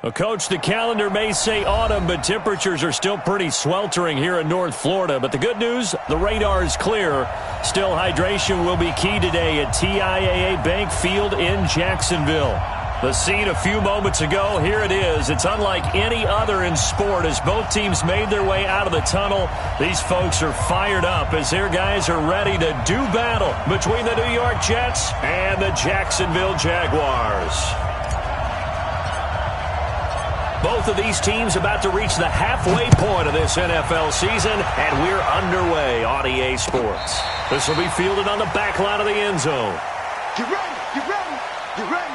Well, Coach, the calendar may say autumn, but temperatures are still pretty sweltering here in North Florida. But the good news, the radar is clear. Still, hydration will be key today at TIAA Bank Field in Jacksonville. The scene a few moments ago, here it is. It's unlike any other in sport as both teams made their way out of the tunnel. These folks are fired up as their guys are ready to do battle between the New York Jets and the Jacksonville Jaguars. Both of these teams about to reach the halfway point of this NFL season, and we're underway on EA Sports. This will be fielded on the back line of the end zone. Get ready, get ready, get ready.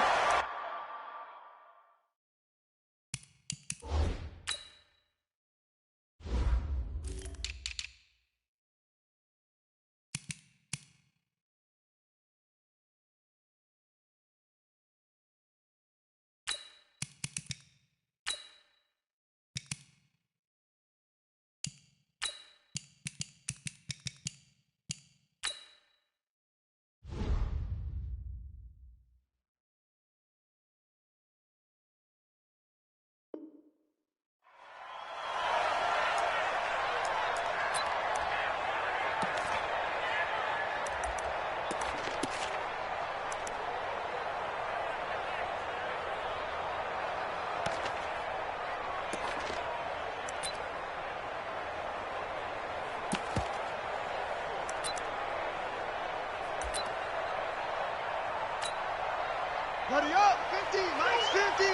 Ready up, 50, nice 50.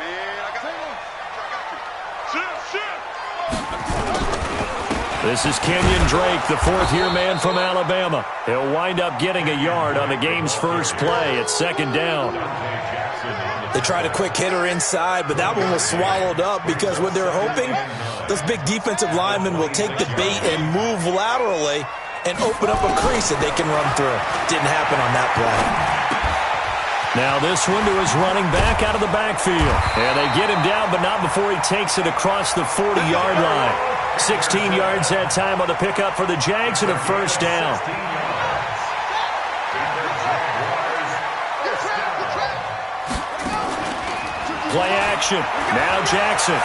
Man, I got you. This is Kenyon Drake, the fourth-year man from Alabama. He'll wind up getting a yard on the game's first play at second down. They tried a quick hitter inside, but that one was swallowed up because what they're hoping, those big defensive linemen will take the bait and move laterally and open up a crease that they can run through. Didn't happen on that play. Now this one to his running back out of the backfield. And they get him down, but not before he takes it across the 40-yard line. 16 yards that time on the pickup for the Jags and a first down. Play action. Now Jackson.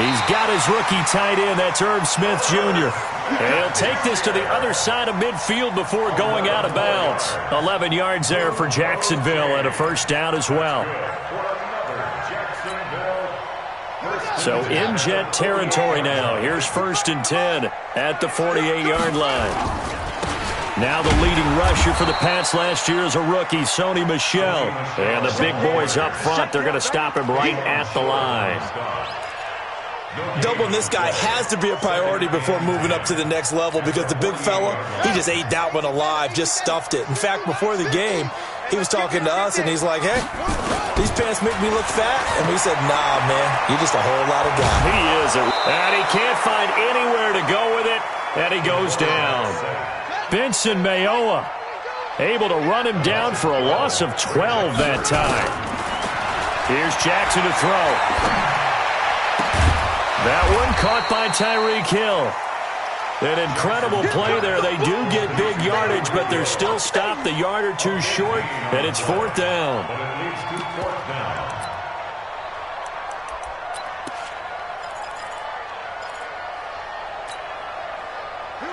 He's got his rookie tight end. That's Irv Smith Jr. And he'll take this to the other side of midfield before going out of bounds. 11 yards there for Jacksonville and a first down as well. So in Jet territory now. Here's 1st and 10 at the 48-yard line. Now the leading rusher for the Pats last year is a rookie, Sony Michel. And the big boys up front, they're going to stop him right at the line. Doubling this guy has to be a priority before moving up to the next level because the big fella, he just ate that one alive, just stuffed it. In fact, before the game, he was talking to us, and he's like, hey, these pants make me look fat. And we said, nah, man, you're just a whole lot of guy. He is. And he can't find anywhere to go with it, and he goes down. Benson Mayowa able to run him down for a loss of 12 that time. Here's Jackson to throw. That one caught by Tyreek Hill. An incredible play there. They do get big yardage, but they're still stopped a yard or two short, and it's 4th down.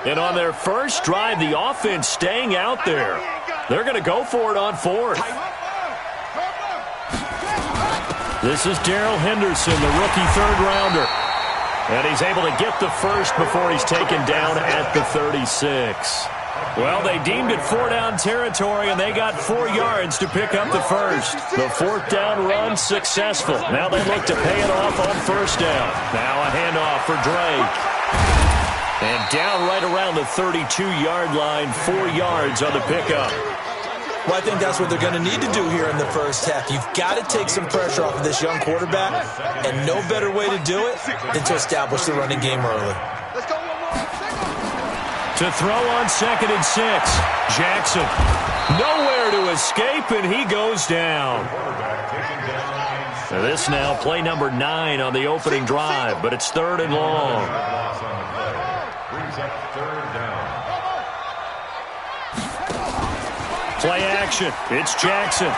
And on their first drive, the offense staying out there. They're going to go for it on 4th. This is Darrell Henderson, the rookie third-rounder. And he's able to get the first before he's taken down at the 36. Well, they deemed it 4-down territory, and they got 4 yards to pick up the first. The 4th down run successful. Now they look to pay it off on 1st down. Now a handoff for Drake. And down right around the 32-yard line, 4 yards on the pickup. Well, I think that's what they're going to need to do here in the first half. You've got to take some pressure off of this young quarterback, and no better way to do it than to establish the running game early. To throw on 2nd and 6. Jackson nowhere to escape, and he goes down. This now play number 9 on the opening drive, but it's 3rd and long. Play action. It's Jackson.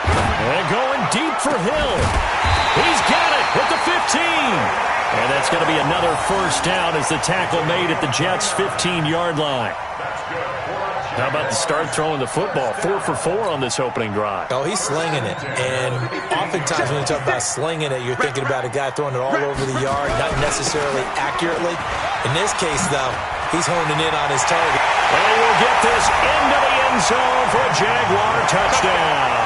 And going deep for Hill. He's got it at the 15. And that's going to be another first down as the tackle made at the Jets' 15-yard line. How about the start throwing the football? 4 for 4 on this opening drive. Oh, he's slinging it. And oftentimes when you talk about slinging it, you're thinking about a guy throwing it all over the yard, not necessarily accurately. In this case, though, he's honing in on his target. And he will get this into the end zone for a Jaguar touchdown.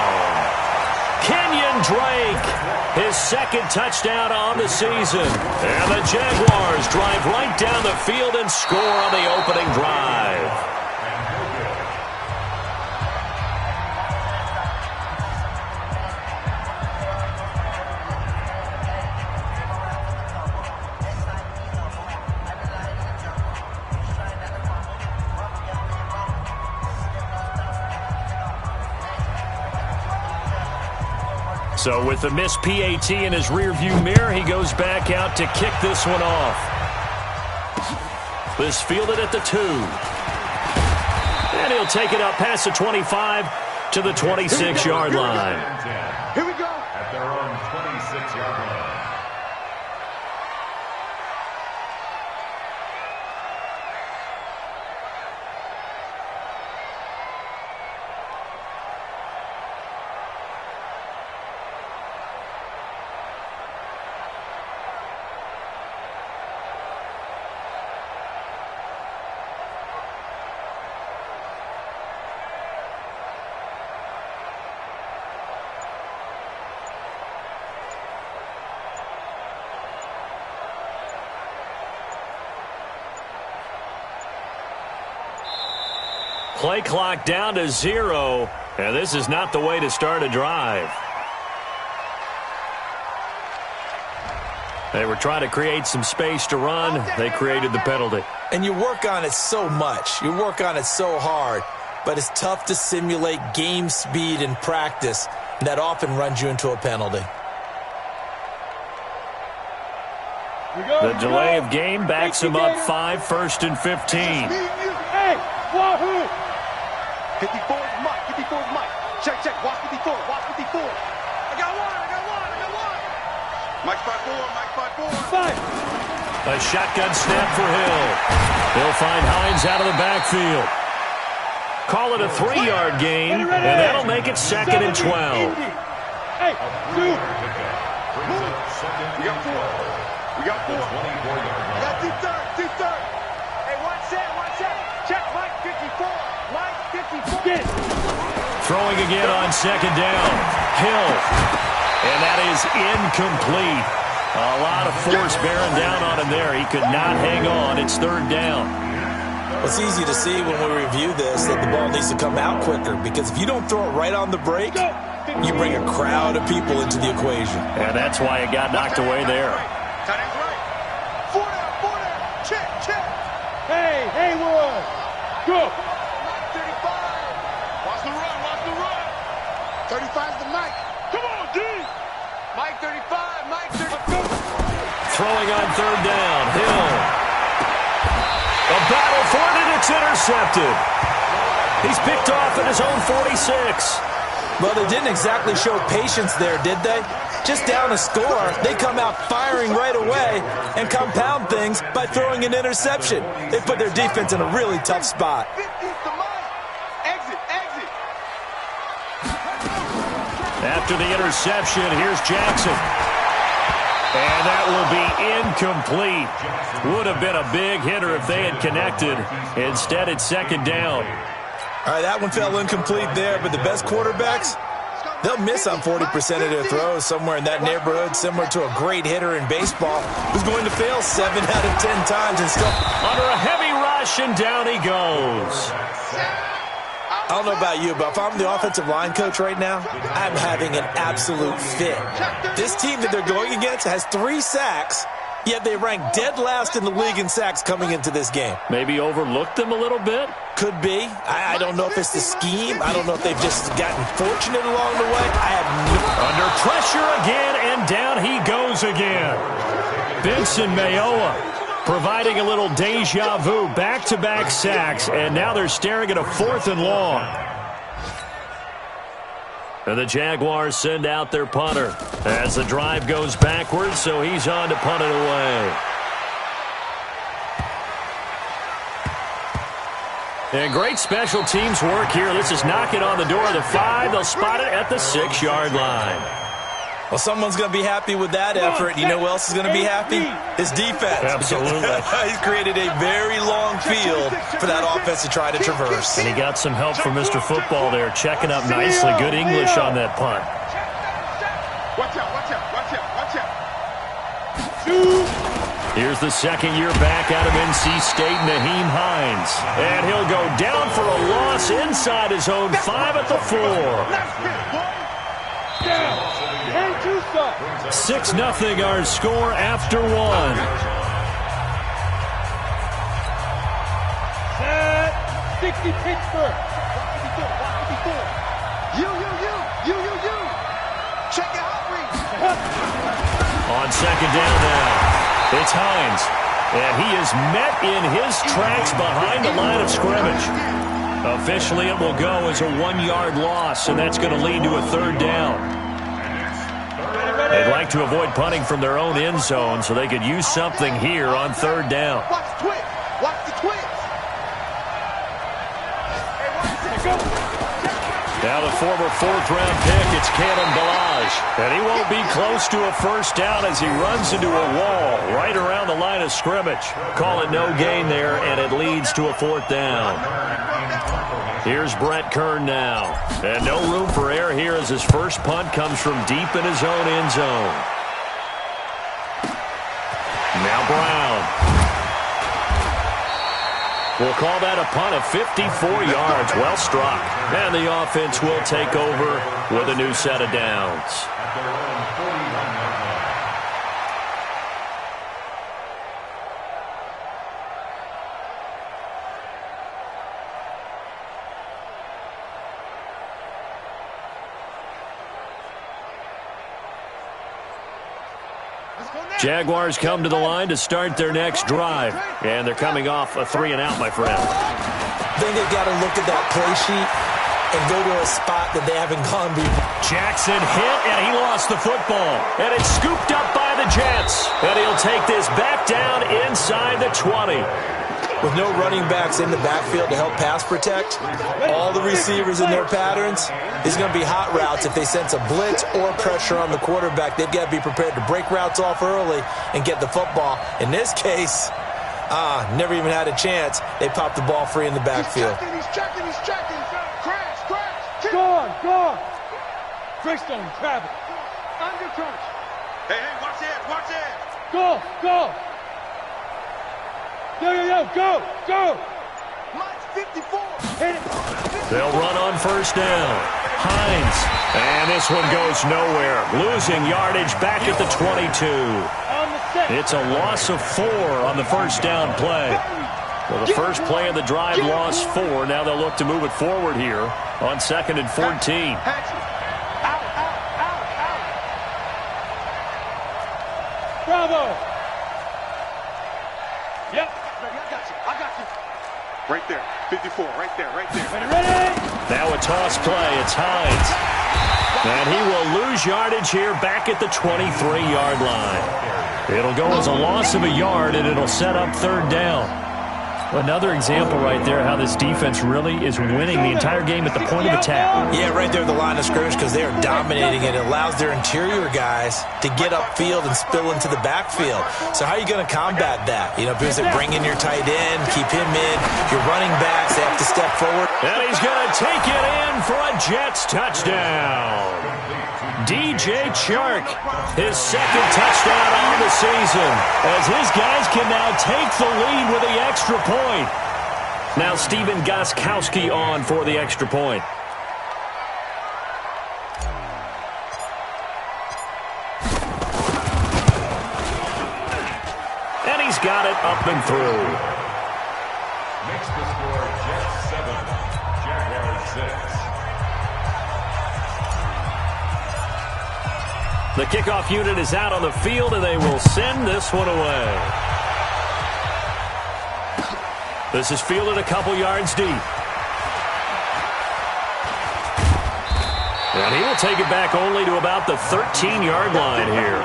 Kenyon Drake, his second touchdown on the season. And the Jaguars drive right down the field and score on the opening drive. So with the missed PAT in his rearview mirror, he goes back out to kick this one off. This fielded at the 2. And he'll take it up past the 25 to the 26-yard line. Here we go. At their own 26-yard line. Play clock down to 0, and this is not the way to start a drive. They were trying to create some space to run. They created the penalty. And you work on it so much. You work on it so hard. But it's tough to simulate game speed in practice. And that often runs you into a penalty. The delay of game backs him up 5, 1st and 15. Hey, wahoo! 54 is Mike. 54 is Mike. Check, check. Watch 54. Watch 54. I got one. Mike 5-4. A shotgun snap for Hill. He'll find Hines out of the backfield. Call it a 3-yard gain, and that'll make it 2nd and 12. Hey, dude. We got 4. I got deep third. Hey, watch that. Check Mike 54. Mike 54. Throwing again on 2nd down. Hill. And that is incomplete. A lot of force bearing down on him there. He could not hang on. It's 3rd down. Well, it's easy to see when we review this that the ball needs to come out quicker, because if you don't throw it right on the break, you bring a crowd of people into the equation. And that's why it got knocked away there. Tight end's right. 4 down. Check. Hey, Haywood. Go. 35. Watch the run. 35's the Mike. Come on, D. Mike 35. Mike 35. Throwing on 3rd down. Hill. A battle for it, and it's intercepted. He's picked off at his own 46. Well, they didn't exactly show patience there, did they? Just down a score, they come out firing right away and compound things by throwing an interception. They put their defense in a really tough spot. 50's the Mike. Exit. After the interception, here's Jackson. And that will be incomplete. Would have been a big hitter if they had connected. Instead, it's 2nd down. All right, that one fell incomplete there, but the best quarterbacks, they'll miss on 40% of their throws, somewhere in that neighborhood, similar to a great hitter in baseball who's going to fail 7 out of 10 times and still... Under a heavy rush, and down he goes. I don't know about you, but if I'm the offensive line coach right now, I'm having an absolute fit. This team that they're going against has 3 sacks, yet they rank dead last in the league in sacks coming into this game. Maybe overlooked them a little bit? Could be. I don't know if it's the scheme. I don't know if they've just gotten fortunate along the way. I have no... Under pressure again, and down he goes again. Benson Mayowa providing a little deja vu, back-to-back sacks, and now they're staring at a 4th and long. And the Jaguars send out their punter as the drive goes backwards, so he's on to punt it away. And great special teams work here. This is knocking on the door of the 5. They'll spot it at the 6-yard line. Well, someone's going to be happy with that effort. You know who else is going to be happy? His defense. Absolutely. He's created a very long field for that offense to try to traverse. And he got some help from Mr. Football there, checking up nicely. Good English on that punt. Watch out, watch out, watch out, watch out. Here's the second-year back out of NC State, Nyheim Hines. And he'll go down for a loss inside his own 5 at the 4. 6-0 our score after 1. Set. 60 Pittsburgh. You. Check your outreach. On second down now, it's Hines. And he is met in his tracks behind the line of scrimmage. Officially, it will go as a 1-yard loss, and that's going to lead to a 3rd down. They'd like to avoid punting from their own end zone so they could use something here on 3rd down. Watch the twist. Watch the twist. Now the former 4th-round pick, it's Kalen Ballage. And he won't be close to a 1st down as he runs into a wall right around the line of scrimmage. Call it no gain there, and it leads to a 4th down. Here's Brett Kern now. And no room for error here as his first punt comes from deep in his own end zone. Now Brown. We'll call that a punt of 54 yards. Well struck. And the offense will take over with a new set of downs. Jaguars come to the line to start their next drive. And they're coming off a 3-and-out, my friend. I think they've got to look at that play sheet and go to a spot that they haven't gone before. Jackson hit, and he lost the football. And it's scooped up by the Jets. And he'll take this back down inside the 20. With no running backs in the backfield to help pass protect, all the receivers in their patterns, it's going to be hot routes. If they sense a blitz or pressure on the quarterback, they've got to be prepared to break routes off early and get the football. In this case, never even had a chance. They popped the ball free in the backfield. He's checking. Crash. Gone. Greystone, travel. Under crunch. Hey, watch it. Go. Yo, go. Mine's 54. Hit it. They'll run on 1st down. Hines. And this one goes nowhere. Losing yardage back at the 22. It's a loss of 4 on the 1st down play. Well, the first play of the drive lost 4. Now they'll look to move it forward here on 2nd and 14. Bravo. Yep. I got you. Right there. 54. Right there. Ready? Now a toss play. It's Hines. And he will lose yardage here back at the 23-yard line. It'll go as a loss of a yard, and it'll set up 3rd down. Another example right there how this defense really is winning the entire game at the point of attack. Yeah, right there at the line of scrimmage because they are dominating it. It allows their interior guys to get upfield and spill into the backfield. So how are you going to combat that? You know, because they bring in your tight end, keep him in. Your running backs, they have to step forward. And he's going to take it in for a Jets touchdown. DJ Chark, his 2nd touchdown on the season, as his guys can now take the lead with the extra point. Now Stephen Gostkowski on for the extra point. And he's got it up and through. Makes the score Jets 7, Jaguars 6. The kickoff unit is out on the field, and they will send this one away. This is fielded a couple yards deep. And he will take it back only to about the 13-yard line here.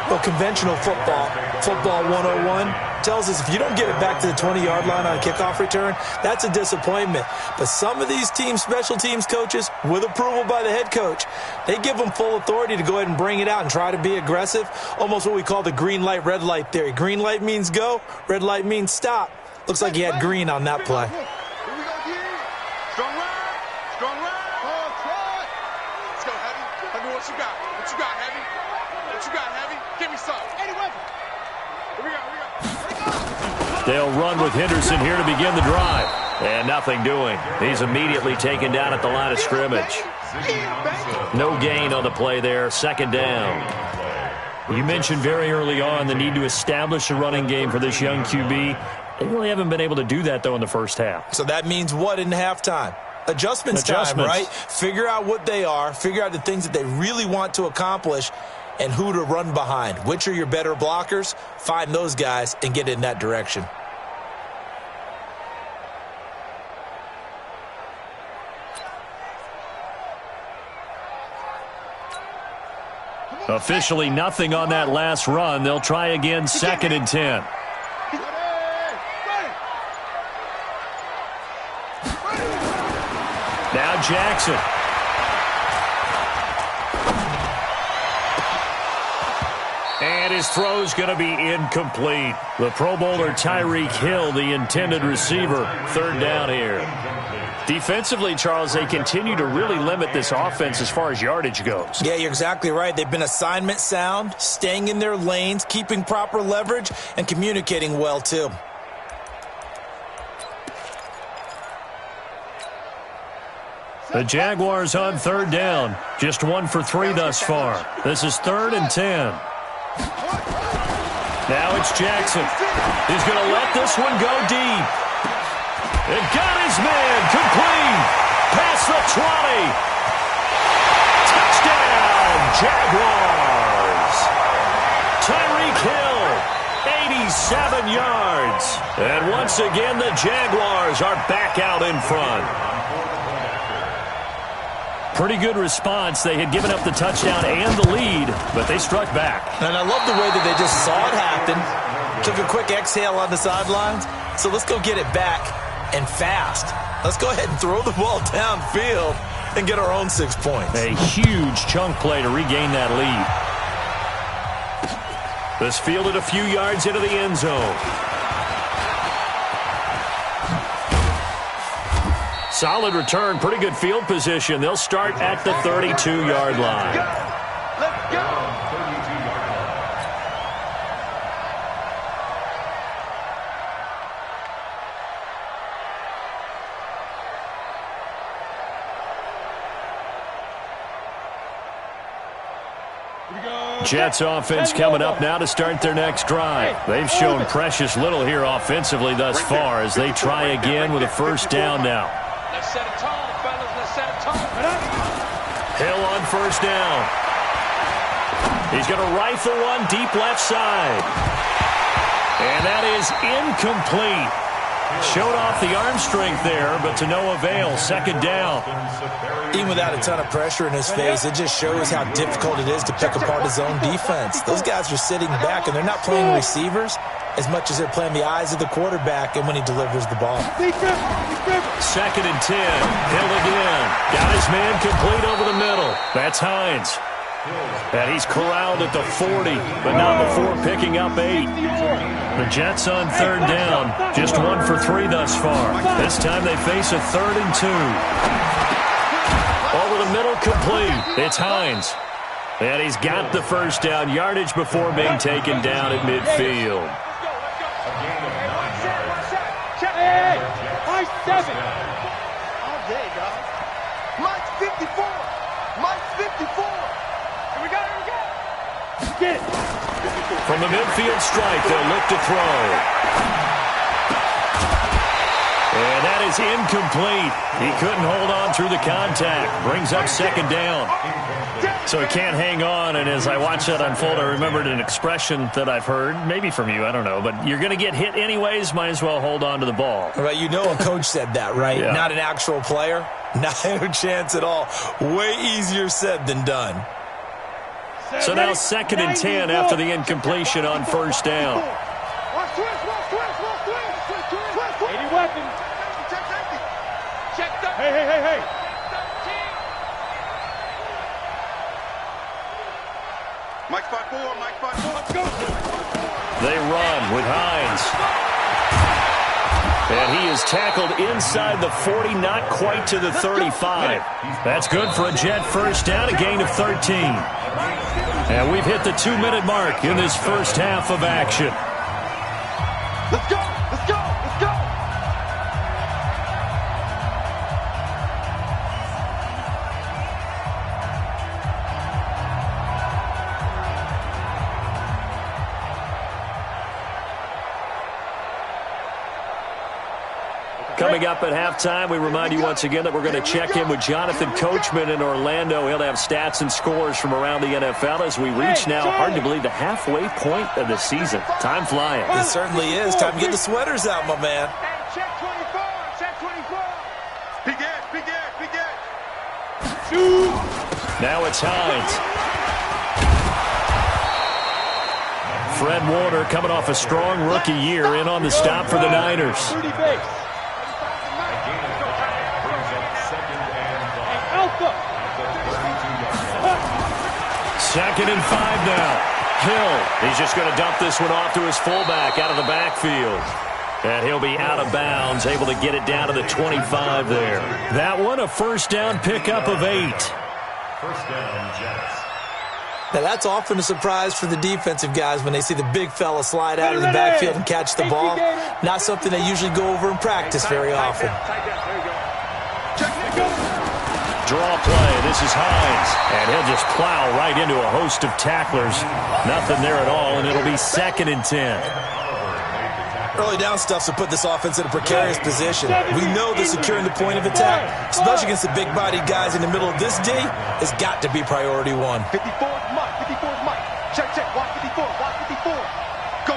Well, conventional football 101, tells us if you don't get it back to the 20-yard line on a kickoff return, that's a disappointment. But some of these special teams coaches, with approval by the head coach, they give them full authority to go ahead and bring it out and try to be aggressive, almost what we call the green light, red light theory. Green light means go, red light means stop. Looks like he had green on that play. Here we go, G. Strong ride. Strong ride. Let's go, Heavy. Heavy, what you got? What you got, Heavy? What you got, Heavy? Give me some. Here we go. They'll run with Henderson here to begin the drive. And nothing doing. He's immediately taken down at the line of scrimmage. No gain on the play there. Second down. You mentioned very early on the need to establish a running game for this young QB. They really haven't been able to do that, though, in the first half. So that means what in halftime? Adjustments time, right? Figure out what they are. Figure out the things that they really want to accomplish and who to run behind. Which are your better blockers? Find those guys and get in that direction. Officially nothing on that last run. They'll try again, 2nd and 10. Now Jackson. And his throw's going to be incomplete. The Pro Bowler Tyreek Hill, the intended receiver. 3rd down here. Defensively, Charles, they continue to really limit this offense as far as yardage goes. Yeah, you're exactly right. They've been assignment sound, staying in their lanes, keeping proper leverage, and communicating well, too. The Jaguars on 3rd down. Just 1 for 3 thus far. This is 3rd and 10. Now it's Jackson. He's going to let this one go deep. And got his man complete. Past the 20. Touchdown, Jaguars. Tyreek Hill, 87 yards. And once again, the Jaguars are back out in front. Pretty good response. They had given up the touchdown and the lead, but they struck back. And I love the way that they just saw it happen, took a quick exhale on the sidelines. So let's go get it back and fast. Let's go ahead and throw the ball downfield and get our own 6 points. A huge chunk play to regain that lead. This fielded a few yards into the end zone. Solid return, pretty good field position. They'll start at the 32-yard line. Let's go. Jets offense coming up now to start their next drive. They've shown precious little here offensively thus far as they try again with a 1st down now. Let's set a tone, fellas. Let's set a tone. Hill on 1st down. He's going to rifle one deep left side. And that is incomplete. Showed off the arm strength there, but to no avail. 2nd down. Even without a ton of pressure in his face, it just shows how difficult it is to pick apart his own defense. Those guys are sitting back, and they're not playing receivers as much as they're playing the eyes of the quarterback and when he delivers the ball. 2nd and 10. Hill again. Got his man complete over the middle. That's Hines. And he's corralled at the 40, but not before picking up 8. The Jets on 3rd down. Just 1 for 3 thus far. This time they face a 3rd and 2. Over the middle, complete. It's Hines. And he's got the 1st down yardage before being taken down at midfield. Hey, Mike 7. All day, dog. Mike's 54. Mike's 54. Here we go. Get it. From the midfield strike, they'll look to throw. And that is incomplete. He couldn't hold on through the contact. Brings up 2nd down. So he can't hang on, and as I watch that unfold, I remembered an expression that I've heard, maybe from you, I don't know, but you're going to get hit anyways, might as well hold on to the ball. Right, you know a coach said that, right? Yeah. Not an actual player. Not a chance at all. Way easier said than done. So now 2nd and 10 after the incompletion on first down. Hey. Mike 5-4, let's go. They run with Hines. And he is tackled inside the 40, not quite to the 35. That's good for a Jet first down, a gain of 13. And we've hit the 2-minute mark in this first half of action. Let's go. Coming up at halftime, we remind you once again that we're going to check in with Jonathan Coachman in Orlando. He'll have stats and scores from around the NFL as we reach now, hard to believe, the halfway point of the season. Time flying. It certainly is. Time to get the sweaters out, my man. Check 24. Big Ed. Now it's Hines. Fred Warner coming off a strong rookie year in on the stop for the Niners. Second and 5 now. Hill, he's just going to dump this one off to his fullback out of the backfield. And he'll be out of bounds, able to get it down to the 25 there. That one, a first down pickup of 8. First down, Jets. Now, that's often a surprise for the defensive guys when they see the big fella slide out of the backfield and catch the ball. Not something they usually go over in practice very often. Draw play. This is Hines. And he'll just plow right into a host of tacklers. Nothing there at all, and it'll be 2nd and 10. Early down stuffs will put this offense in a precarious position. We know that securing the point of attack, especially against the big-bodied guys in the middle of this D, has got to be priority 1. 54 is Mike. Check. Watch 54. Go.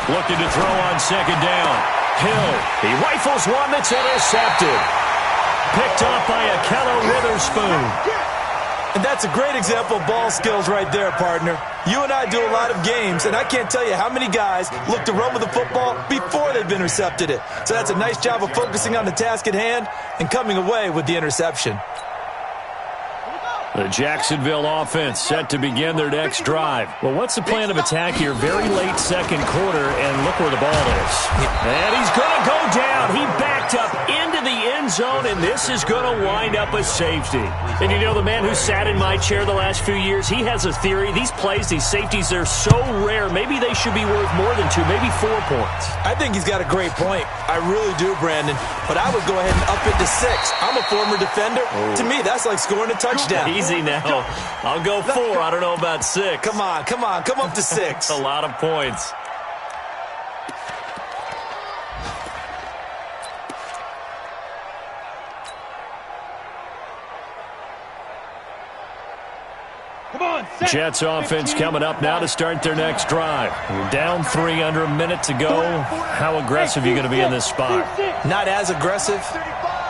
Looking to throw on 2nd down. Hill, he rifles one that's intercepted. Picked off by Akello Witherspoon. And that's a great example of ball skills right there, partner. You and I do a lot of games, and I can't tell you how many guys look to run with the football before they've intercepted it. So that's a nice job of focusing on the task at hand and coming away with the interception. The Jacksonville offense set to begin their next drive. Well, what's the plan of attack here? Very late second quarter, and look where the ball is. And he's going to go down. He backed up into the end zone, and this is going to wind up a safety. And you know, the man who sat in my chair the last few years, he has a theory. These plays, these safeties, they're so rare. Maybe they should be worth more than 2, maybe 4 points. I think he's got a great point. I really do, Brandon. But I would go ahead and up it to 6. I'm a former defender. To me, that's like scoring a touchdown. Easy now. I'll go 4. I don't know about 6. Come on. Come up to 6. A lot of points. Jets offense coming up now to start their next drive. We're down 3, under a minute to go. How aggressive are you going to be in this spot? Not as aggressive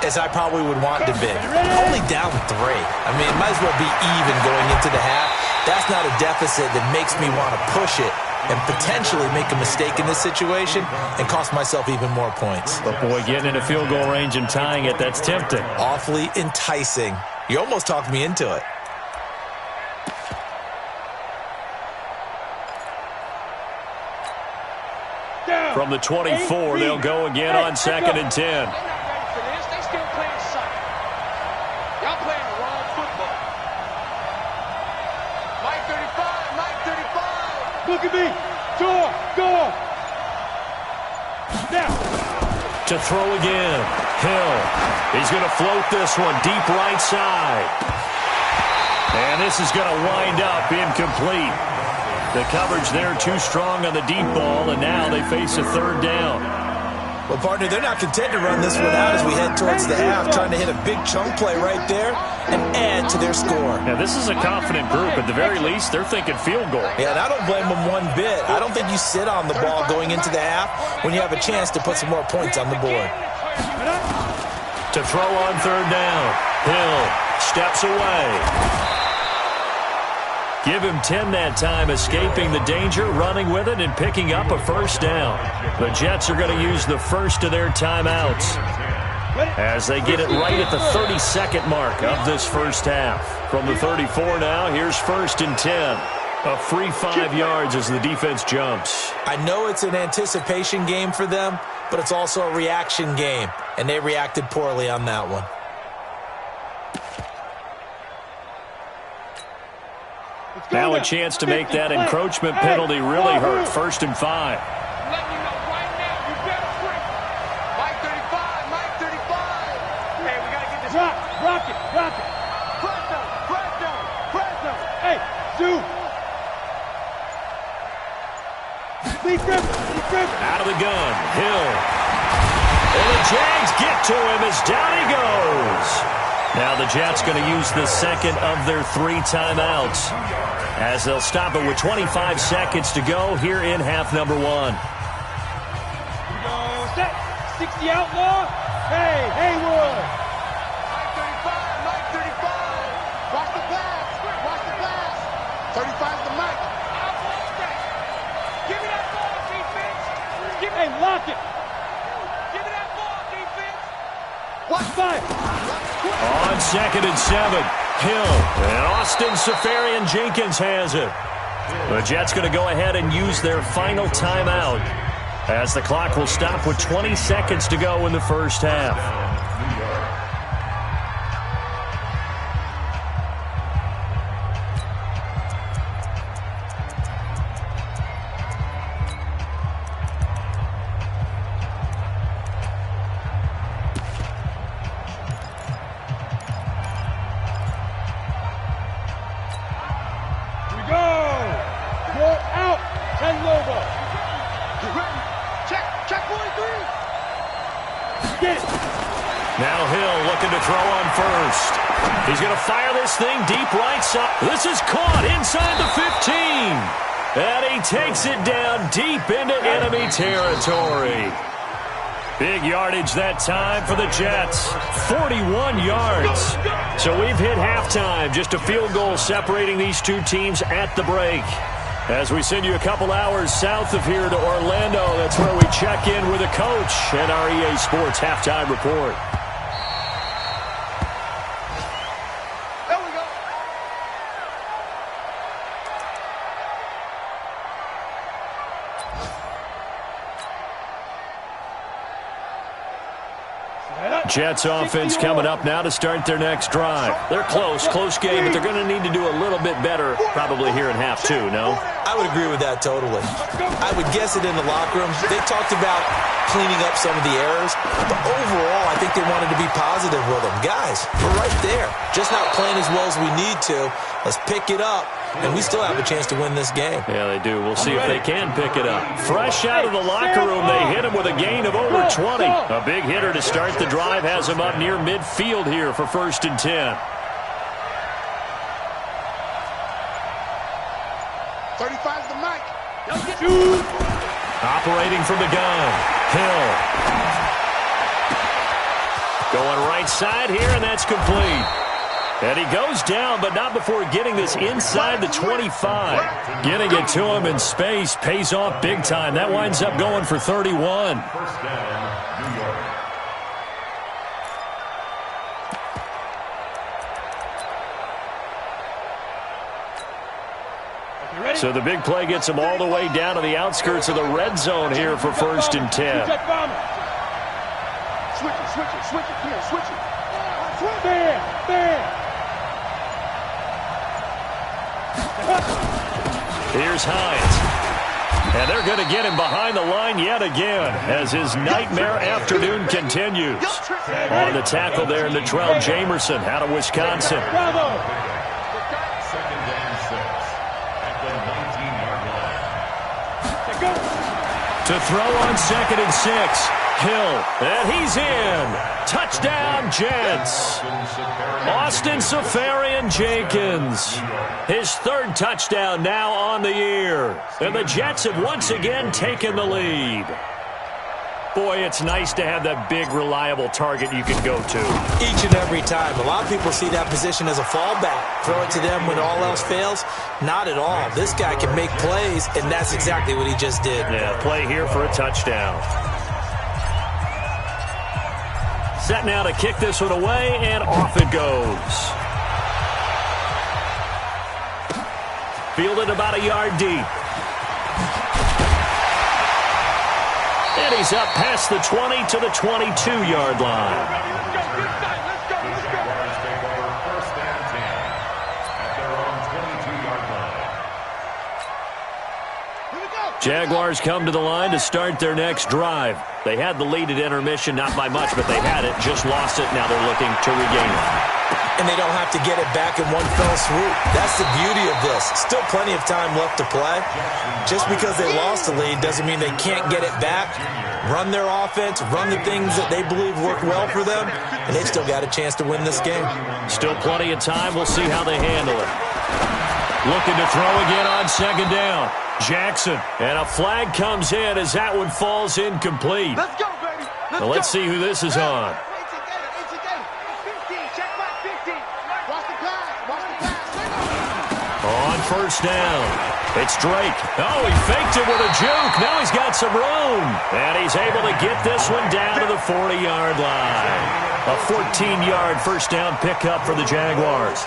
as I probably would want to be. Only down 3. I mean, it might as well be even going into the half. That's not a deficit that makes me want to push it and potentially make a mistake in this situation and cost myself even more points. But boy, getting in a field goal range and tying it, that's tempting. Awfully enticing. You almost talked me into it. From the 24, they'll go again on 2nd and 10. They still playing soccer. Y'all playing wrong football. Mike 35. Look at me. Go. Now. To throw again. Hill. He's going to float this one deep right side. And this is going to wind up incomplete. The coverage there too strong on the deep ball, and now they face a 3rd down. Well, partner, they're not content to run this one out as we head towards the half, trying to hit a big chunk play right there and add to their score. Yeah, this is a confident group. At the very least, they're thinking field goal. Yeah, and I don't blame them one bit. I don't think you sit on the ball going into the half when you have a chance to put some more points on the board. To throw on third down. Hill steps away. Give him 10 that time, escaping the danger, running with it, and picking up a first down. The Jets are going to use the first of their timeouts as they get it right at the 32nd mark of this first half. From the 34 now, here's 1st and 10. A free 5 yards as the defense jumps. I know it's an anticipation game for them, but it's also a reaction game, and they reacted poorly on that one. Now a chance to make that encroachment penalty really hurt. 1st and 5. Let me know right now, you better sprint. Mike 35, Mike 35. Hey, we got to get this. Rock it. Press down. Hey, shoot. Lee Griffin. Out of the gun, Hill. And the Jags get to him as down he goes. Now the Jets going to use the second of their 3 timeouts as they'll stop it with 25 seconds to go here in half number 1. Set. 60 outlaw. Hey, Haywood. Mike 35. Watch the pass. 35's the Mike. Give me that ball, defense. Hey, lock it. Give me that ball, defense. Watch 5. On 2nd and 7, Hill and Austin Seferian-Jenkins has it. The Jets going to go ahead and use their final timeout as the clock will stop with 20 seconds to go in the first half. Now Hill looking to throw on first. He's going to fire this thing deep right side. This is caught inside the 15. And he takes it down deep into enemy territory. Big yardage that time for the Jets. 41 yards. So we've hit halftime. Just a field goal separating these two teams at the break. As we send you a couple hours south of here to Orlando, that's where we check in with the coach and our EA Sports halftime report. There we go. Jets offense coming up now to start their next drive. They're close game, but they're going to need to do a little bit better probably here in half 2, no? I would agree with that totally. I would guess it in the locker room. They talked about cleaning up some of the errors, but overall, I think they wanted to be positive with them. Guys, we're right there. Just not playing as well as we need to. Let's pick it up, and we still have a chance to win this game. Yeah, they do. We'll see if they can pick it up. Fresh out of the locker room, they hit him with a gain of over 20. A big hitter to start the drive has him up near midfield here for 1st and 10. 35's the mic. Operating from the gun. Hill. Going right side here, and that's complete. And he goes down, but not before getting this inside the 25. Getting it to him in space pays off big time. That winds up going for 31. First down, New York. So the big play gets him all the way down to the outskirts of the red zone here for 1st and 10. Switch it. Here, switch it. There. Here's Hines. And they're going to get him behind the line yet again as his nightmare afternoon continues. On the tackle there, Natrell Jamerson out of Wisconsin. Second and 6 at the 19-yard line. To throw on 2nd and 6. Hill, and he's in. Touchdown, Jets. Austin Seferian-Jenkins. His third touchdown now on the year. And the Jets have once again taken the lead. Boy, it's nice to have that big, reliable target you can go to. Each and every time. A lot of people see that position as a fallback. Throw it to them when all else fails. Not at all. This guy can make plays, and that's exactly what he just did. Yeah, play here for a touchdown. Set now to kick this one away, and off it goes. Fielded about a yard deep. And he's up past the 20 to the 22-yard line. Jaguars come to the line to start their next drive. They had the lead at intermission, not by much, but they had it, just lost it. Now they're looking to regain it. And they don't have to get it back in one fell swoop. That's the beauty of this. Still plenty of time left to play. Just because they lost the lead doesn't mean they can't get it back. Run their offense, run the things that they believe work well for them, and they've still got a chance to win this game. Still plenty of time. We'll see how they handle it. Looking to throw again on second down. Jackson, and a flag comes in as that one falls incomplete. Let's go, baby. Let's see who this is on. On first down, it's Drake. Oh, he faked it with a juke. Now he's got some room. And he's able to get this one down to the 40-yard line. A 14-yard first down pickup for the Jaguars.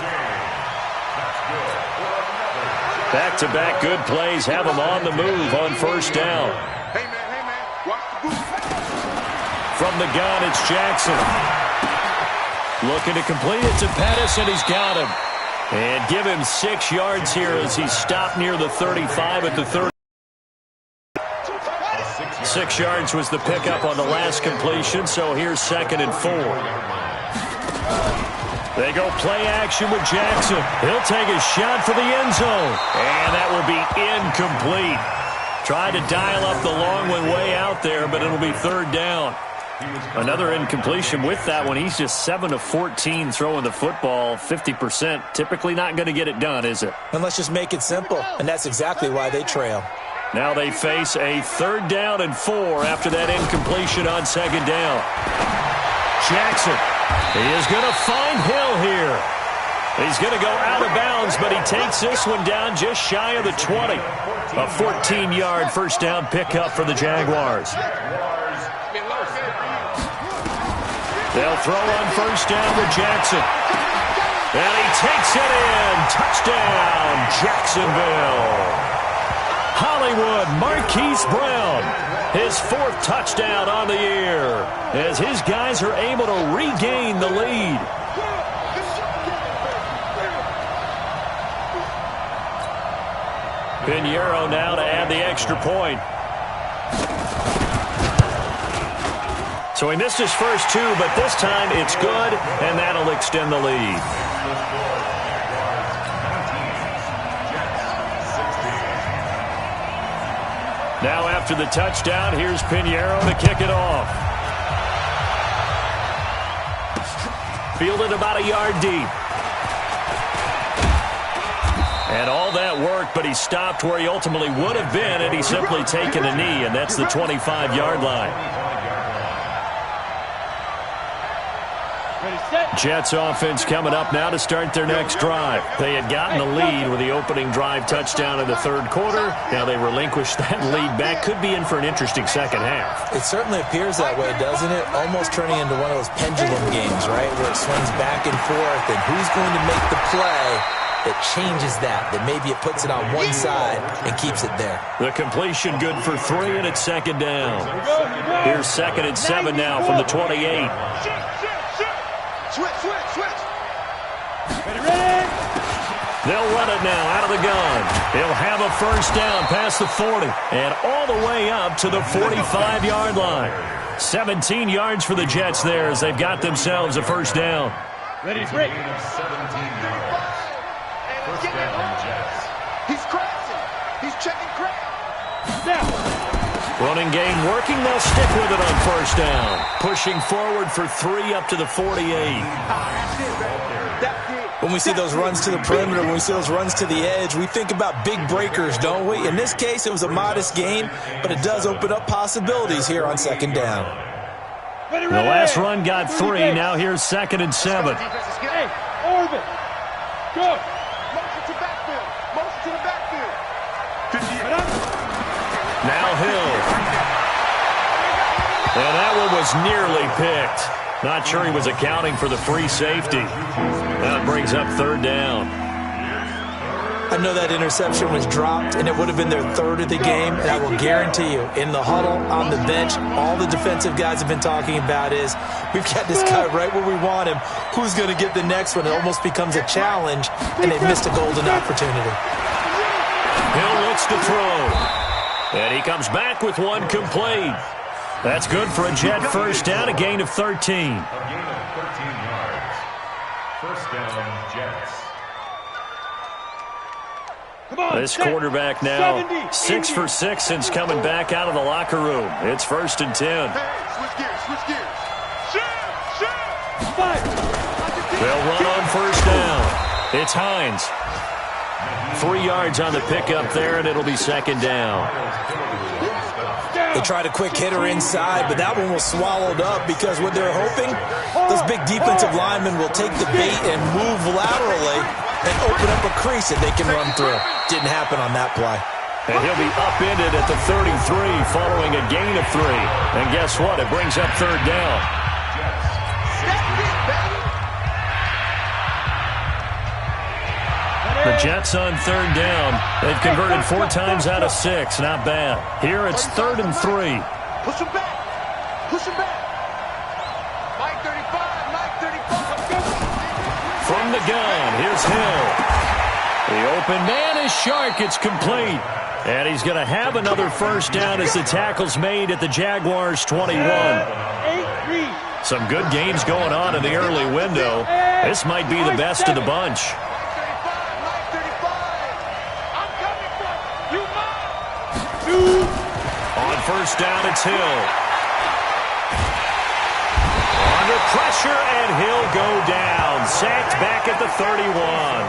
Back-to-back good plays have them on the move on first down. Hey, man, watch the booth. From the gun, it's Jackson. Looking to complete it to Pettis, and he's got him. And give him 6 yards here as he stopped near the 35 at the 30. 6 yards was the pickup on the last completion, so here's 2nd and 4. They go play action with Jackson. He'll take a shot for the end zone. And that will be incomplete. Tried to dial up the long one way out there, but it'll be 3rd down. Another incompletion with that one. He's just 7 of 14 throwing the football, 50%. Typically not going to get it done, is it? And let's just make it simple, and that's exactly why they trail. Now they face a 3rd down and 4 after that incompletion on 2nd down. Jackson, he is going to find Hill here. He's going to go out of bounds, but he takes this one down just shy of the 20. A 14-yard first down pickup for the Jaguars. They'll throw on first down with Jackson. And he takes it in. Touchdown, Jacksonville. Hollywood Marquise Brown, his 4th touchdown on the year, as his guys are able to regain the lead. Pinheiro now to add the extra point. So he missed his first 2, but this time it's good, and that'll extend the lead. Now after the touchdown, here's Pinheiro to kick it off. Fielded about a yard deep. And all that work, but he stopped where he ultimately would have been had he simply taken a knee, and that's the 25-yard line. Jets offense coming up now to start their next drive. They had gotten the lead with the opening drive touchdown in the 3rd quarter. Now they relinquished that lead back. Could be in for an interesting second half. It certainly appears that way, doesn't it? Almost turning into one of those pendulum games, right, where it swings back and forth, and who's going to make the play that changes that maybe it puts it on one side and keeps it there. The completion good for 3, and it's 2nd down. Here's 2nd and 7 now from the 28. Switch. Ready? They'll run it now out of the gun. He'll have a first down past the 40 and all the way up to the 45-yard line. 17 yards for the Jets there as they've got themselves a first down. Ready to break. 17 yards. First down, Jets. He's crashing. He's checking crash. Now. Running game working. They'll stick with it on first down. Pushing forward for 3 up to the 48. When we see those runs to the perimeter, when we see those runs to the edge, we think about big breakers, don't we? In this case, it was a modest gain, but it does open up possibilities here on second down. The last run got 3. Now here's 2nd and 7. Hey, Orbit, go. Motion to backfield. Motion to the backfield. Now Hill. And that one was nearly picked. Not sure he was accounting for the free safety. That brings up 3rd down. I know that interception was dropped, and it would have been their 3rd of the game, and I will guarantee you, in the huddle, on the bench, all the defensive guys have been talking about is, we've got this guy right where we want him. Who's going to get the next one? It almost becomes a challenge, and they've missed a golden opportunity. Hill looks to throw. And he comes back with one complete. That's good for a Jet first down, a gain of 13. A gain of 13 yards. First down, Jets. This quarterback now 6 for 6 since coming back out of the locker room. It's 1st and 10. Hey, switch gears, switch gears. Shoot. They'll run on first down. It's Hines. 3 yards on the pickup there, and it'll be 2nd down. They tried a quick hitter inside, but that one was swallowed up because what they're hoping, those big defensive linemen will take the bait and move laterally and open up a crease that they can run through. Didn't happen on that play. And he'll be upended at the 33 following a gain of 3. And guess what? It brings up 3rd down. The Jets on 3rd down. They've converted 4 times out of 6. Not bad. Here it's 3rd and 3. Push him back. Push him back. Mike 35. Mike 35. From the gun, here's Hill. The open man is Shark. It's complete. And he's going to have another first down as the tackle's made at the Jaguars' 21. Some good games going on in the early window. This might be the best of the bunch. On first down, it's Hill. Under pressure, and he'll go down. Sacked back at the 31.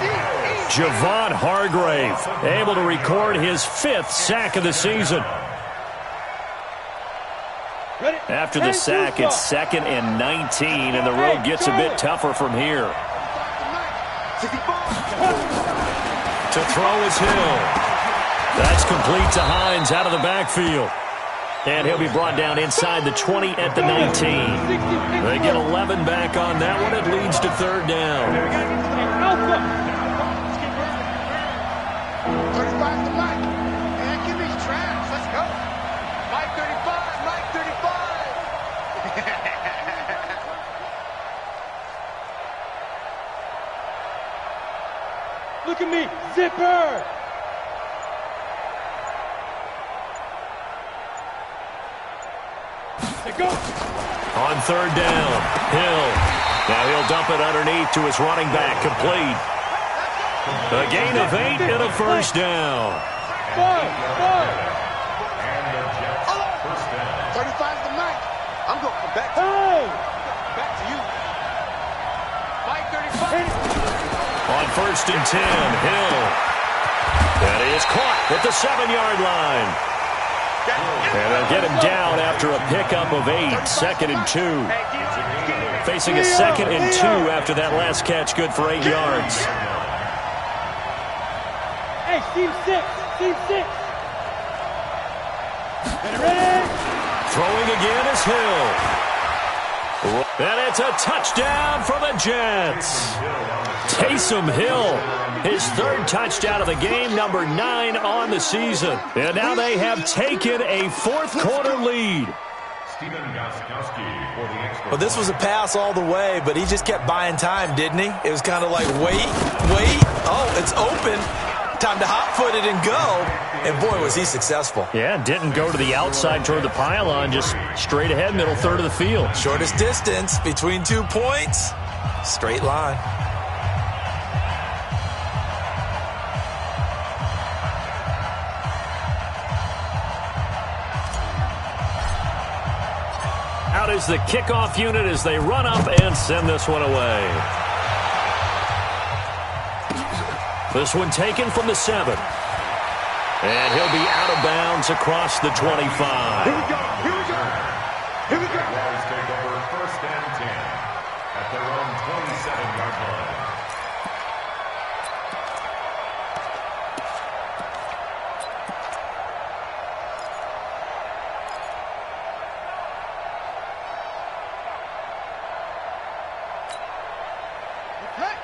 Javon Hargrave able to record his 5th sack of the season. After the sack, it's 2nd and 19, and the road gets a bit tougher from here. To throw is Hill. That's complete to Hines out of the backfield. And he'll be brought down inside the 20 at the 19. They get 11 back on that one. It leads to 3rd down. 35 to Mike. Man, give me traps. Let's go. Mike 35. Mike 35. Look at me. Zipper. On 3rd down, Hill. Now he'll dump it underneath to his running back, complete. A gain of 8 and a first down. 35's the Mike. I'm going to come back to you. Back to you. Mike 35. On 1st and 10, Hill. That is caught at the 7-yard line. And they'll get him down after a pickup of 8, 2nd and 2. Facing a 2nd and 2 after that last catch, good for 8 yards. Hey, Team 6. Team 6. Throwing again is Hill. And it's a touchdown for the Jets. Taysom Hill, his 3rd touchdown of the game, number 9 on the season. And now they have taken a 4th quarter lead. Well, this was a pass all the way, but he just kept buying time, didn't he? It was kind of like, wait. Oh, it's open. Time to hot-foot it and go. And, boy, was he successful. Yeah, didn't go to the outside toward the pylon, just straight ahead, middle third of the field. Shortest distance between 2 points. Straight line. Out is the kickoff unit as they run up and send this one away. This one taken from the 7. And he'll be out of bounds across the 25. Here we go. Here we go. Here we go. Jaguars take over 1st and 10 at their own 27-yard line.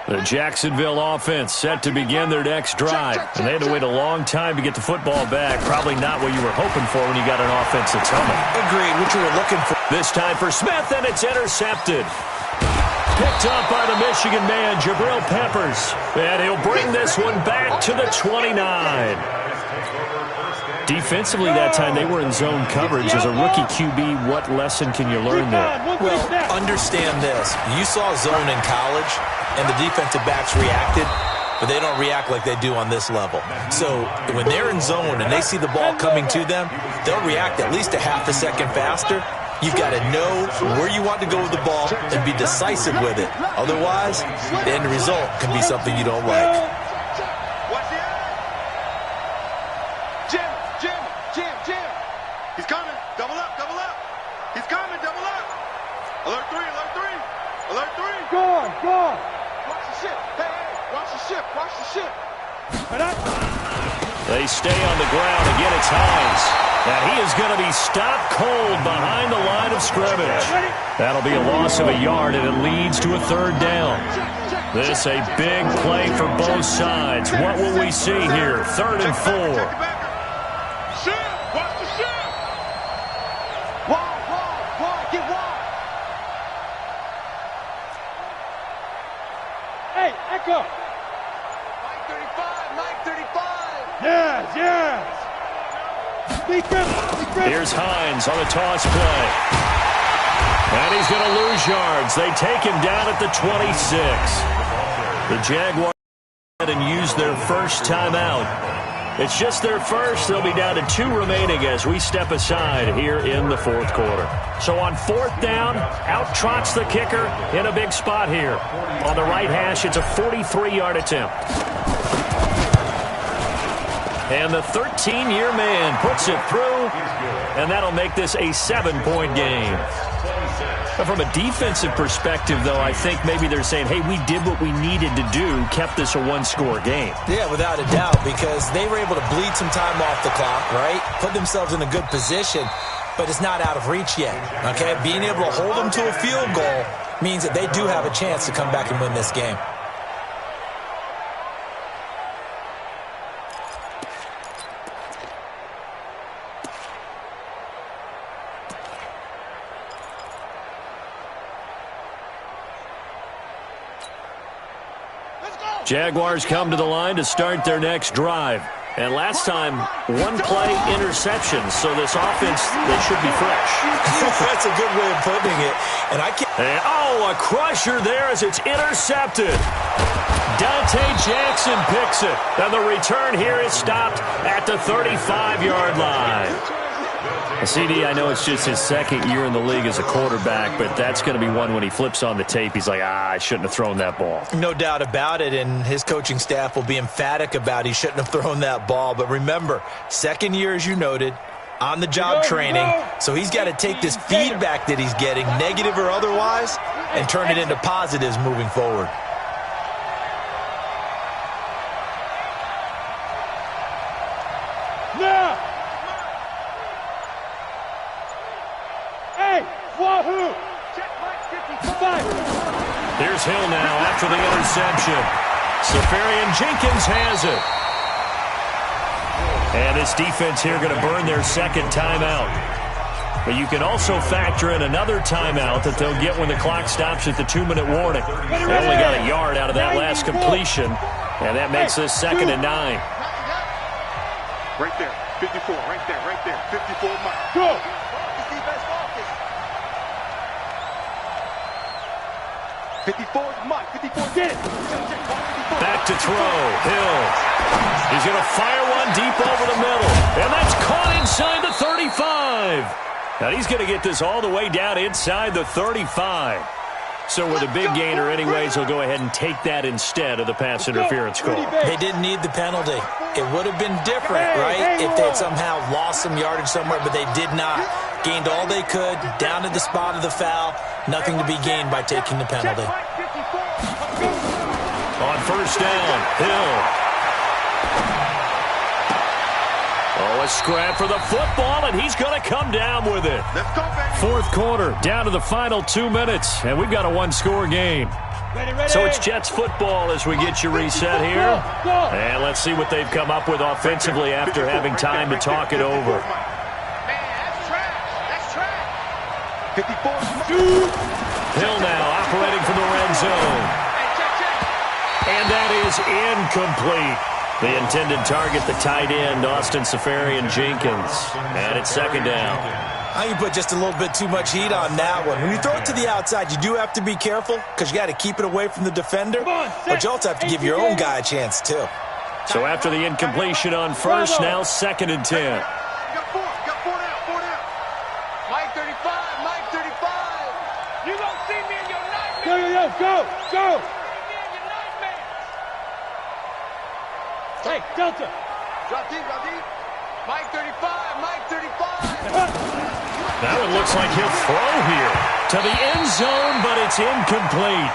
The Jacksonville offense set to begin their next drive. And they had to wait a long time to get the football back. Probably not what you were hoping for when you got an offense that's humming. Agreed, what you were looking for. This time for Smith, and it's intercepted. Picked up by the Michigan man, Jabril Peppers. And he'll bring this one back to the 29. Defensively that time, they were in zone coverage. As a rookie QB, what lesson can you learn there? Well, understand this. You saw zone in college, and the defensive backs reacted, but they don't react like they do on this level. So when they're in zone and they see the ball coming to them, they'll react at least a half a second faster. You've got to know where you want to go with the ball and be decisive with it. Otherwise, the end result can be something you don't like. Jim. He's coming. Double up. He's coming. Double up. Alert 3. Alert 3. Go on. Watch the ship. Hey, watch the ship. They stay on the ground. Again, it's Hines. And he is going to be stopped cold behind the line of scrimmage. That'll be a loss of a yard, and it leads to a 3rd down. This a big play for both sides. What will we see here? 3rd and 4. Watch the ship. Wide. Get wide. Hey, Echo. Mike 35. Yes. Here's Hines on the toss play. And he's going to lose yards. They take him down at the 26. The Jaguars and use their first timeout. It's just their first. They'll be down to 2 remaining as we step aside here in the 4th quarter. So on 4th down, out trots the kicker in a big spot here. On the right hash, it's a 43-yard attempt. And the 13-year man puts it through, and that'll make this a 7-point game. But from a defensive perspective, though, I think maybe they're saying, hey, we did what we needed to do, kept this a 1-score game. Yeah, without a doubt, because they were able to bleed some time off the clock, right? Put themselves in a good position, but it's not out of reach yet, okay? Being able to hold them to a field goal means that they do have a chance to come back and win this game. Jaguars come to the line to start their next drive. And last time, 1-play interceptions. So this offense, they should be fresh. That's a good way of putting it. And I can't. And, a crusher there as it's intercepted. Dante Jackson picks it. And the return here is stopped at the 35-yard line. CD, I know it's just his 2nd year in the league as a quarterback, but that's going to be one when he flips on the tape. He's like, I shouldn't have thrown that ball. No doubt about it, and his coaching staff will be emphatic about he shouldn't have thrown that ball. But remember, 2nd year, as you noted, on-the-job training, so he's got to take this feedback that he's getting, negative or otherwise, and turn it into positives moving forward. Now. Hey, wahoo! Here's Hill now after the interception. Safarian Jenkins has it. And this defense here going to burn their 2nd timeout. But you can also factor in another timeout that they'll get when the clock stops at the 2-minute warning. They only got a yard out of that last completion, and that makes this 2nd and 9. Right there, 54, right there, 54 Mike. Go! 54 Mike, 54, get it! Back to throw, Hill. He's going to fire one deep over the middle, and that's caught inside the 35. And he's going to get this all the way down inside the 35. So with a big gainer anyways, he'll go ahead and take that instead of the pass interference call. They didn't need the penalty. It would have been different, right, if they had somehow lost some yardage somewhere, but they did not. Gained all they could, down to the spot of the foul. Nothing to be gained by taking the penalty. On first down, Hill. Oh, a scrap for the football, and he's going to come down with it. Let's go, baby. Fourth quarter, down to the final 2 minutes, and we've got a one-score game. Ready. So it's Jets football as we get you reset here. And let's see what they've come up with offensively after having time to talk it over. Man, that's trash. 54. Hill now operating from the red zone. And that is incomplete. The intended target, the tight end, Austin Seferian-Jenkins. And it's second down. You put just a little bit too much heat on that one. When you throw it to the outside, you do have to be careful because you got to keep it away from the defender. But you also have to give your own guy a chance, too. So after the incompletion on first, now second and 10. Got four down. Mike 35. You don't see me in your nightmares. Go. Hey, Delta. Drop deep. Mike 35. That one looks like he'll throw here to the end zone, but it's incomplete.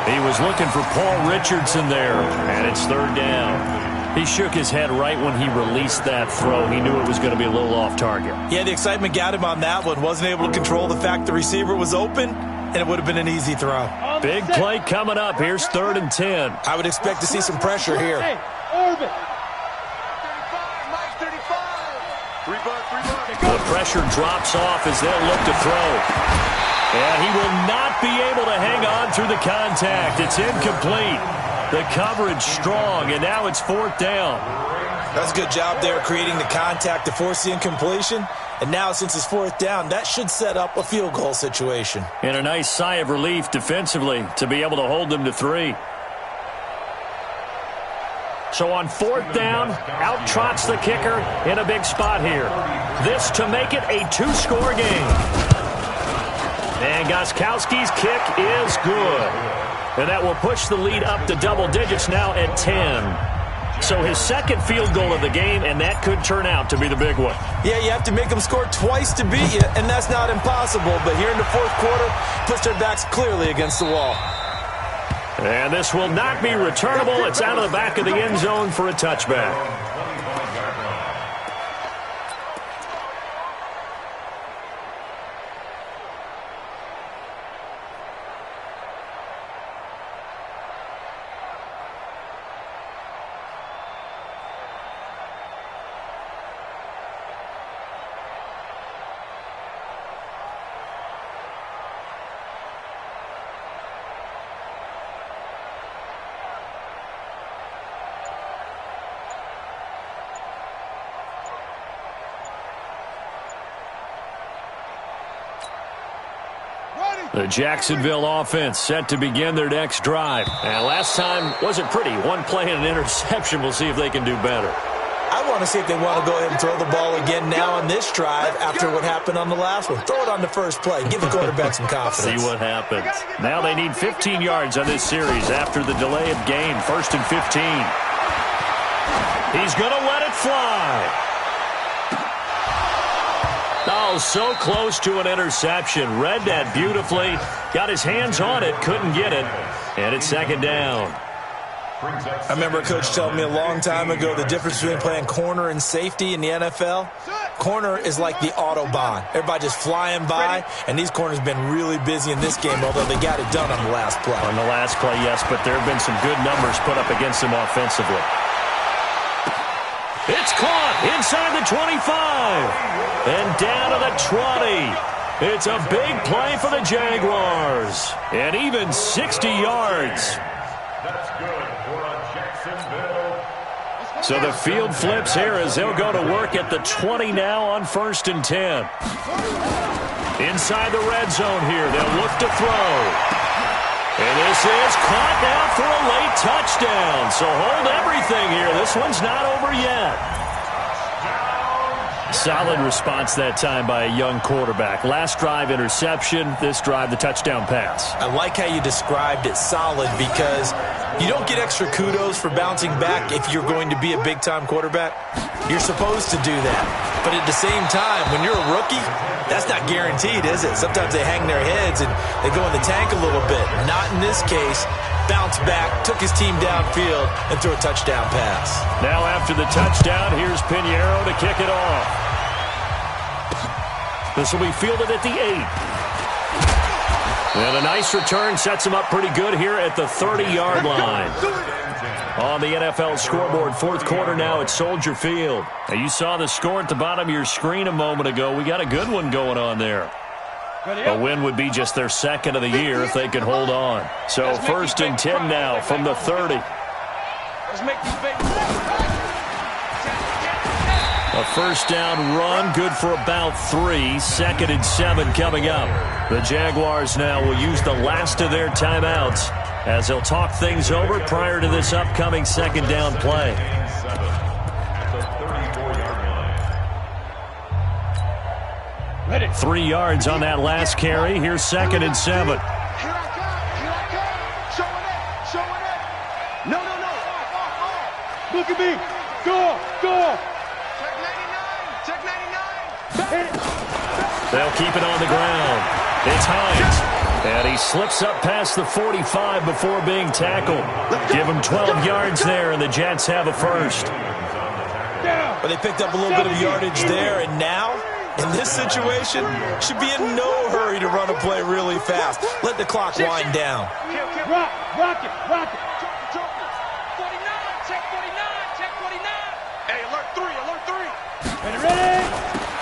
He was looking for Paul Richardson there, and it's third down. He shook his head right when he released that throw. He knew it was going to be a little off target. Yeah, the excitement got him on that one. Wasn't able to control the fact the receiver was open, and it would have been an easy throw. Big play coming up. Here's third and 10. I would expect to see some pressure here. Hey, Orbit. Mike 35. Three bucks. The pressure drops off as they'll look to throw. And he will not be able to hang on through the contact. It's incomplete. The coverage strong, and now it's fourth down. That's a good job there creating the contact to force the incompletion. And now since it's fourth down, that should set up a field goal situation. And a nice sigh of relief defensively to be able to hold them to 3. So on fourth down, out trots the kicker in a big spot here. This to make it a 2-score game. And Gostkowski's kick is good. And that will push the lead up to double digits now at 10. So his second field goal of the game, and that could turn out to be the big one. Yeah, you have to make them score twice to beat you, and that's not impossible. But here in the fourth quarter, puts their backs clearly against the wall. And this will not be returnable. It's out of the back of the end zone for a touchback. The Jacksonville offense set to begin their next drive. And last time wasn't pretty. One play and an interception. We'll see if they can do better. I want to see if they want to go ahead and throw the ball again now on this drive after what happened on the last one. Throw it on the first play. Give the quarterback some confidence. See what happens. Now they need 15 yards on this series after the delay of game. First and 15. He's going to let it fly. Oh, so close to an interception. Read that beautifully. Got his hands on it. Couldn't get it. And it's second down. I remember a coach telling me a long time ago the difference between playing corner and safety in the NFL. Corner is like the Autobahn. Everybody just flying by, and these corners have been really busy in this game, although they got it done on the last play. On the last play, yes, but there have been some good numbers put up against them offensively. It's caught inside the 25 and down to the 20. It's a big play for the Jaguars and even 60 yards. That's good for a Jacksonville. So the field flips here as they'll go to work at the 20 now on first and 10. Inside the red zone here, they'll look to throw. And this is caught now for a late touchdown. So hold everything here. This one's not over yet. Solid response that time by a young quarterback. Last drive, interception. This drive, the touchdown pass. I like how you described it, solid, because you don't get extra kudos for bouncing back if you're going to be a big-time quarterback. You're supposed to do that. But at the same time, when you're a rookie, that's not guaranteed, is it? Sometimes they hang their heads and they go in the tank a little bit. Not in this case. Bounced back, took his team downfield, and threw a touchdown pass. Now after the touchdown, here's Pinheiro to kick it off. This will be fielded at the 8. And a nice return sets him up pretty good here at the 30-yard line. On the NFL scoreboard, fourth quarter now at Soldier Field. Now you saw the score at the bottom of your screen a moment ago. We got a good one going on there. A win would be just their second of the year if they could hold on. So first and 10 now from the 30. A first down run, good for about 3. Second and 7 coming up. The Jaguars now will use the last of their timeouts as they'll talk things over prior to this upcoming second down play. 3 yards on that last carry. Here's second and 7. Here I come. Show it. No. Look at me. Go. Check 99. They'll keep it on the ground. It's Hines. And he slips up past the 45 before being tackled. Give him 12 yards there, and the Jets have a first. But they picked up a little bit of yardage there, and now, in this situation, should be in no hurry to run a play really fast. Let the clock wind down. Rock it. 49, check 49. Hey, alert 3. Ready?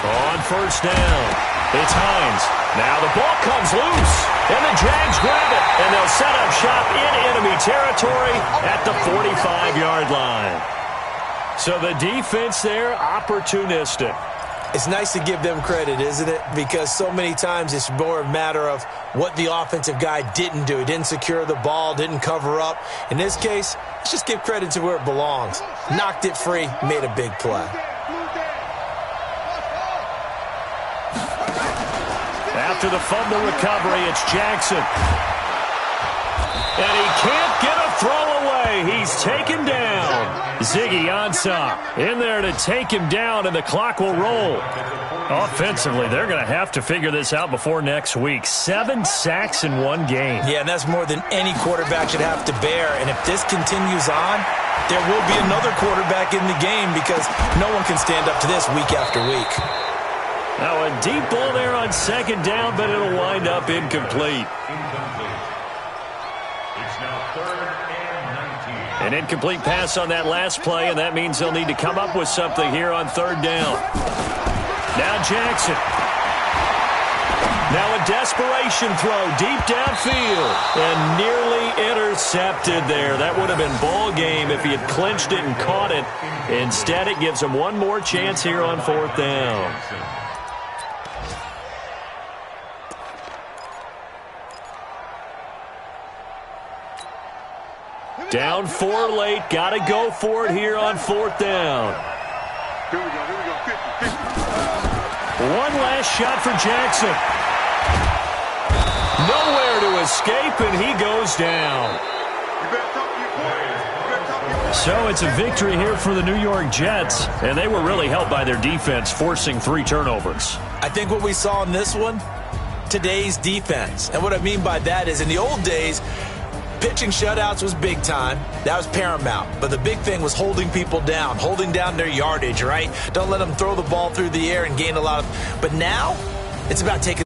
On first down, it's Hines. Now the ball comes loose, and the Jags grab it, and they'll set up shop in enemy territory at the 45-yard line. So the defense there, opportunistic. It's nice to give them credit, isn't it? Because so many times it's more a matter of what the offensive guy didn't do. He didn't secure the ball, didn't cover up. In this case, let's just give credit to where it belongs. Knocked it free, made a big play. After the fumble recovery, it's Jackson. And he can't get a throw away. He's taken down. Ziggy Ansah in there to take him down, and the clock will roll. Offensively, they're going to have to figure this out before next week. 7 sacks in one game. Yeah, and that's more than any quarterback should have to bear. And if this continues on, there will be another quarterback in the game because no one can stand up to this week after week. Now a deep ball there on second down, but it'll wind up incomplete. It's now third and 19. An incomplete pass on that last play, and that means they'll need to come up with something here on third down. Now Jackson. Now a desperation throw deep downfield and nearly intercepted there. That would have been ball game if he had clinched it and caught it. Instead, it gives him one more chance here on fourth down. Down 4 late. Got to go for it here on fourth down. Here we go. 50. One last shot for Jackson. Nowhere to escape, and he goes down. So it's a victory here for the New York Jets, and they were really helped by their defense, forcing 3 turnovers. I think what we saw in this one, today's defense. And what I mean by that is in the old days, pitching shutouts was big time. That was paramount. But the big thing was holding people down, holding down their yardage, right? Don't let them throw the ball through the air and gain a lot of... But now, it's about taking